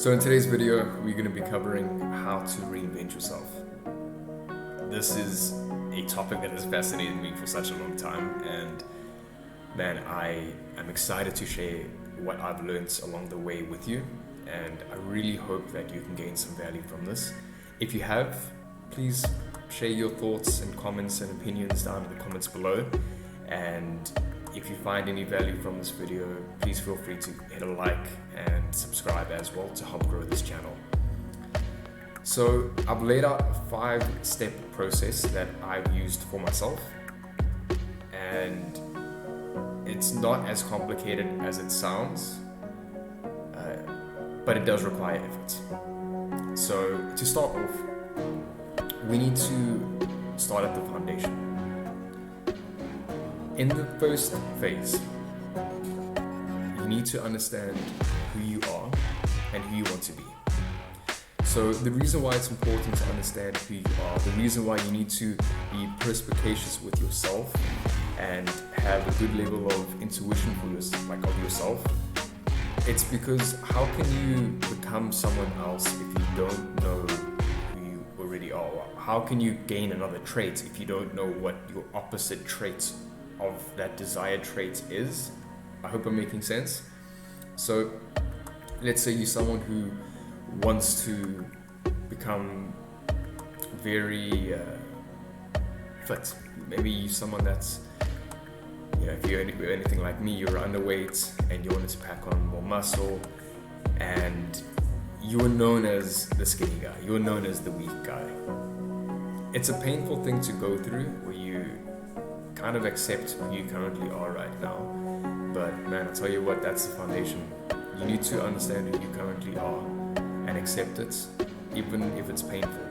So in today's video, we're going to be covering how to reinvent yourself. This is a topic that has fascinated me for such a long time, and man, I am excited to share what I've learned along the way with you, and I really hope that you can gain some value from this. If you have, please share your thoughts and comments and opinions down in the comments below, and if you find any value from this video, please feel free to hit a like and subscribe as well to help grow this channel. So I've laid out a 5-step process that I've used for myself, and it's not as complicated as it sounds, but it does require effort. So to start off, we need to start at the foundation. In the first phase, you need to understand who you are and who you want to be. So the reason why it's important to understand who you are, the reason why you need to be perspicacious with yourself and have a good level of intuition for yourself, it's because how can you become someone else if you don't know who you already are? How can you gain another trait if you don't know what your opposite trait of that desired trait is? I hope I'm making sense. So let's say you're someone who wants to become very fit. Maybe you're someone that's, if you're anything like me, you're underweight and you wanted to pack on more muscle, and you were known as the skinny guy, you were known as the weak guy. It's a painful thing to go through where you kind of accept who you currently are right now. But man, I'll tell you what, that's the foundation. You need to understand who you currently are and accept it, even if it's painful.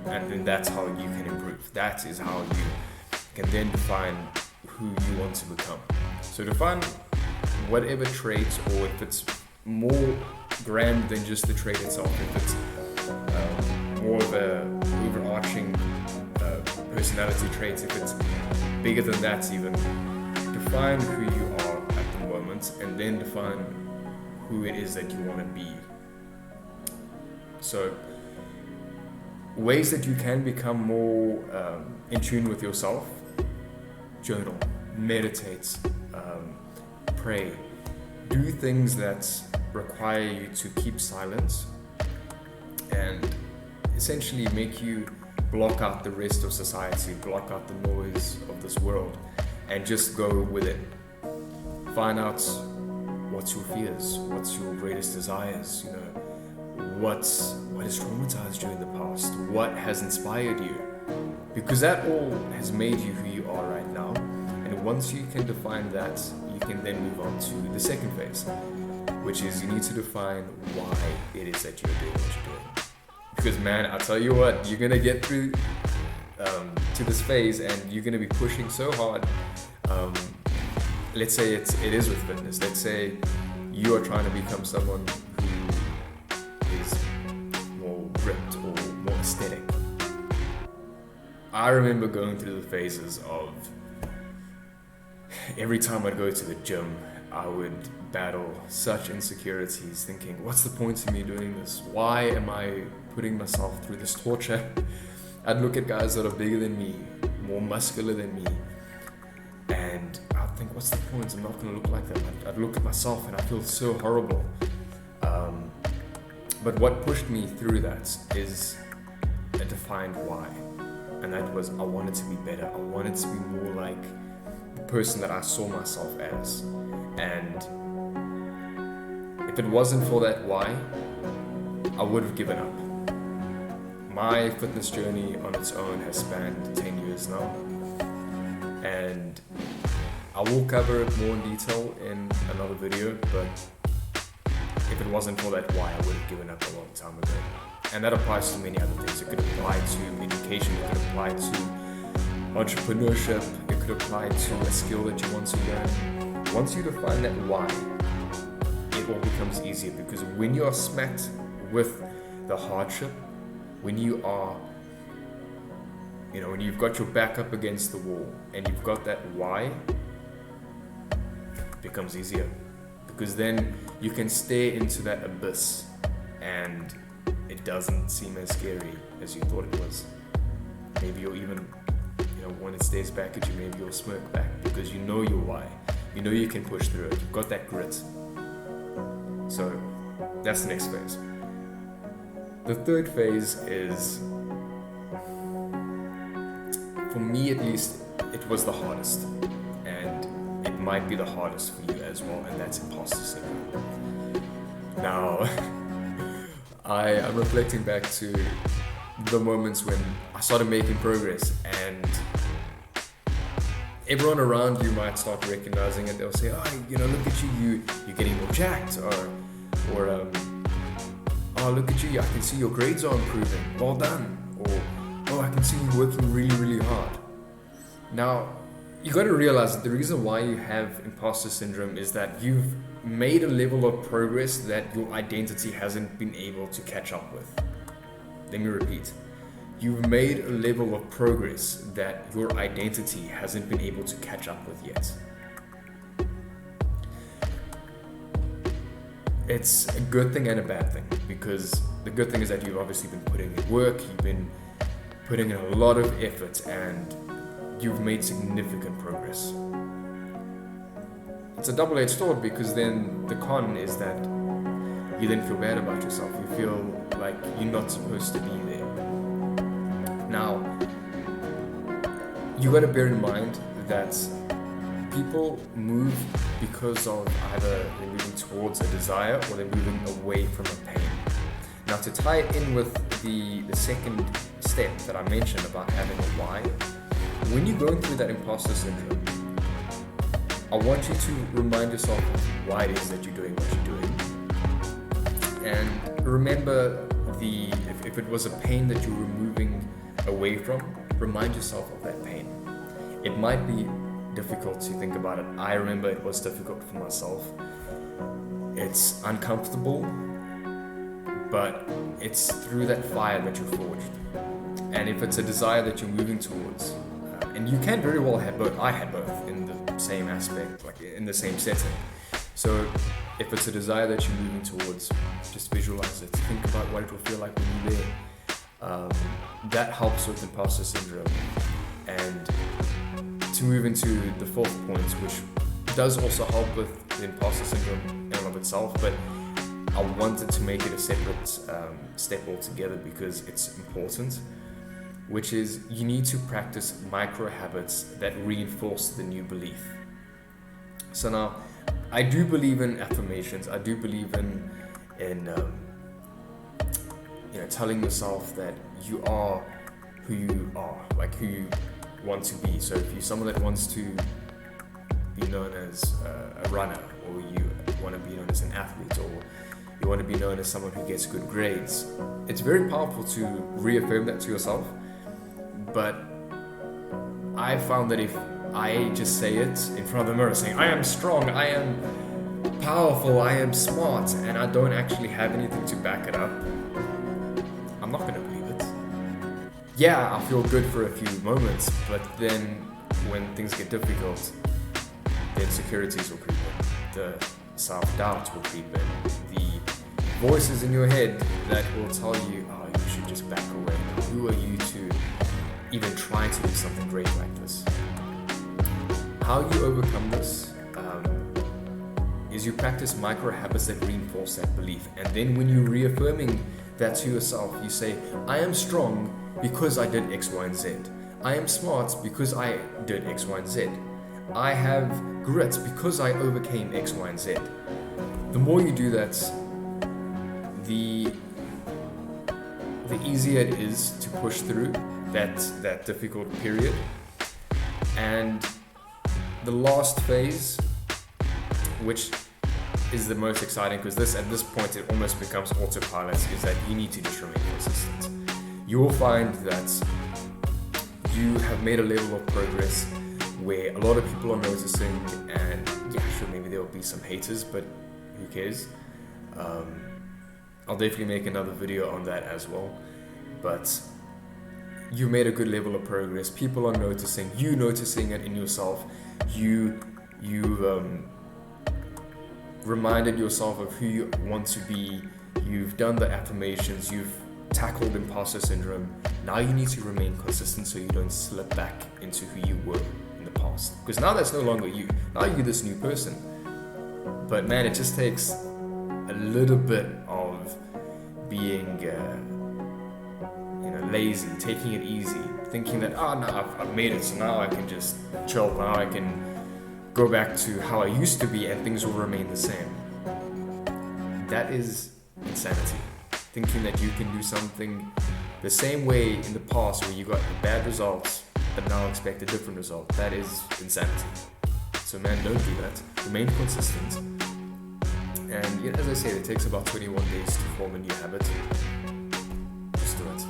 And then that's how you can improve. That is how you can then define who you want to become. So define whatever trait, or if it's more grand than just the trait itself, if it's more of a overarching personality traits, if it's bigger than that even, define who you are at the moment and then define who it is that you want to be. So ways that you can become more in tune with yourself: journal, meditate, pray, do things that require you to keep silence and essentially make you block out the rest of society, block out the noise of this world, and just go with it. Find out what's your fears, what's your greatest desires, what has traumatized you in the past, what has inspired you, because that all has made you who you are right now. And once you can define that, you can then move on to the second phase, which is you need to define why it is that you're doing what you're doing. Because man, I tell you what, you're gonna get through to this phase and you're gonna be pushing so hard. Let's say it is with fitness. Let's say you are trying to become someone who is more ripped or more aesthetic. I remember going through the phases of every time I'd go to the gym, I would battle such insecurities, thinking, what's the point of me doing this? Why am I putting myself through this torture? I'd look at guys that are bigger than me, more muscular than me, and I'd think, what's the point? I'm not going to look like them. I'd look at myself and I feel so horrible. But what pushed me through that is a defined why, and that was I wanted to be better. I wanted to be more like the person that I saw myself as. And if it wasn't for that why, I would have given up. My fitness journey on its own has spanned 10 years now, and I will cover it more in detail in another video, but if it wasn't for that why, I would have given up a long time ago. And that applies to many other things. It could apply to education, it could apply to entrepreneurship, it could apply to a skill that you want to learn. Once you define that why, it all becomes easier, because when you are smacked with the hardship, when you are, when you've got your back up against the wall and you've got that why, it becomes easier. because then you can stare into that abyss and it doesn't seem as scary as you thought it was. Maybe you'll even, when it stares back at you, maybe you'll smirk back because you know your why. You know you can push through it. You've got that grit. So that's the next phase. The third phase is, for me at least, it was the hardest. And it might be the hardest for you as well, and that's imposter syndrome. Now, I'm reflecting back to the moments when I started making progress, and everyone around you might start recognizing it. They'll say, oh, look at you, you're getting more jacked, or oh, look at you, I can see your grades are improving, well done, or oh, I can see you working really, really hard. Now, you got to realize that the reason why you have imposter syndrome is that you've made a level of progress that your identity hasn't been able to catch up with. Let me repeat. You've made a level of progress that your identity hasn't been able to catch up with yet. It's a good thing and a bad thing, because the good thing is that you've obviously been putting in work, you've been putting in a lot of effort, and you've made significant progress. It's a double-edged sword, because then the con is that you then feel bad about yourself. You feel like you're not supposed to be there. Now, you got to bear in mind that people move because of either they're moving towards a desire or they're moving away from a pain. Now, to tie it in with the second step that I mentioned about having a why, when you're going through that imposter syndrome, I want you to remind yourself why it is that you're doing what you're doing. And remember, if it was a pain that you were moving away from, remind yourself of that pain. It might be difficult to think about it. I remember it was difficult for myself. It's uncomfortable, but it's through that fire that you're forged. And if it's a desire that you're moving towards, and you can very well have both. I had both in the same aspect, like in the same setting. So if it's a desire that you're moving towards, just visualize it. Think about what it will feel like when you're there. That helps with imposter syndrome. And to move into the fourth point, which does also help with the imposter syndrome in and of itself, but I wanted to make it a separate step altogether because it's important, which is you need to practice micro habits that reinforce the new belief. So now, I do believe in affirmations. I do believe in telling yourself that you are who you are, like who you want to be. So if you're someone that wants to be known as a runner, or you want to be known as an athlete, or you want to be known as someone who gets good grades, it's very powerful to reaffirm that to yourself. But I found that if I just say it in front of the mirror, saying I am strong, I am powerful, I am smart, and I don't actually have anything to back it up, I'm not going to believe it. Yeah, I feel good for a few moments, but then when things get difficult, the insecurities will creep in, the self-doubt will creep in, the voices in your head that will tell you, oh, you should just back away. Who are you to even try to do something great like this? How you overcome this is you practice micro habits that reinforce that belief. And then when you're reaffirming that to yourself, you say, I am strong because I did X, Y, and Z. I am smart because I did X, Y, and Z. I have grit because I overcame X, Y, and Z. The more you do that, the easier it is to push through that difficult period. And the last phase, which is the most exciting, because at this point it almost becomes autopilot, is that you need to just remain consistent. You will find that you have made a level of progress where a lot of people are noticing, and yeah, sure, maybe there will be some haters, but who cares? I'll definitely make another video on that as well. But you made a good level of progress. People are noticing, you noticing it in yourself. reminded yourself of who you want to be, you've done the affirmations, you've tackled imposter syndrome. Now you need to remain consistent so you don't slip back into who you were in the past. Because now that's no longer you. Now you're this new person. But man, it just takes a little bit of being, lazy, taking it easy, thinking that, oh no, I've made it, so now I can just chill. Now I can go back to how I used to be and things will remain the same. That is insanity. Thinking that you can do something the same way in the past where you got bad results but now expect a different result. That is insanity. So man, don't do that. Remain consistent. And as I said, it takes about 21 days to form a new habit. Just do it.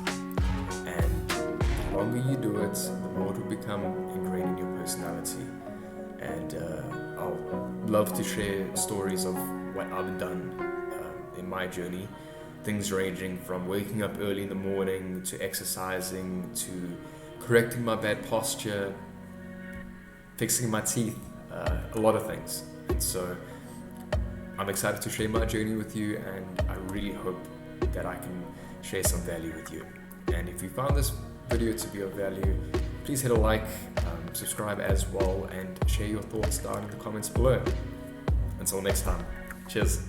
And the longer you do it, the more it will become ingrained in your personality. And I'll love to share stories of what I've done in my journey. Things ranging from waking up early in the morning to exercising to correcting my bad posture, fixing my teeth, a lot of things. And so I'm excited to share my journey with you, and I really hope that I can share some value with you. And if you found this video to be of value, please hit a like, subscribe as well, and share your thoughts down in the comments below. Until next time, cheers.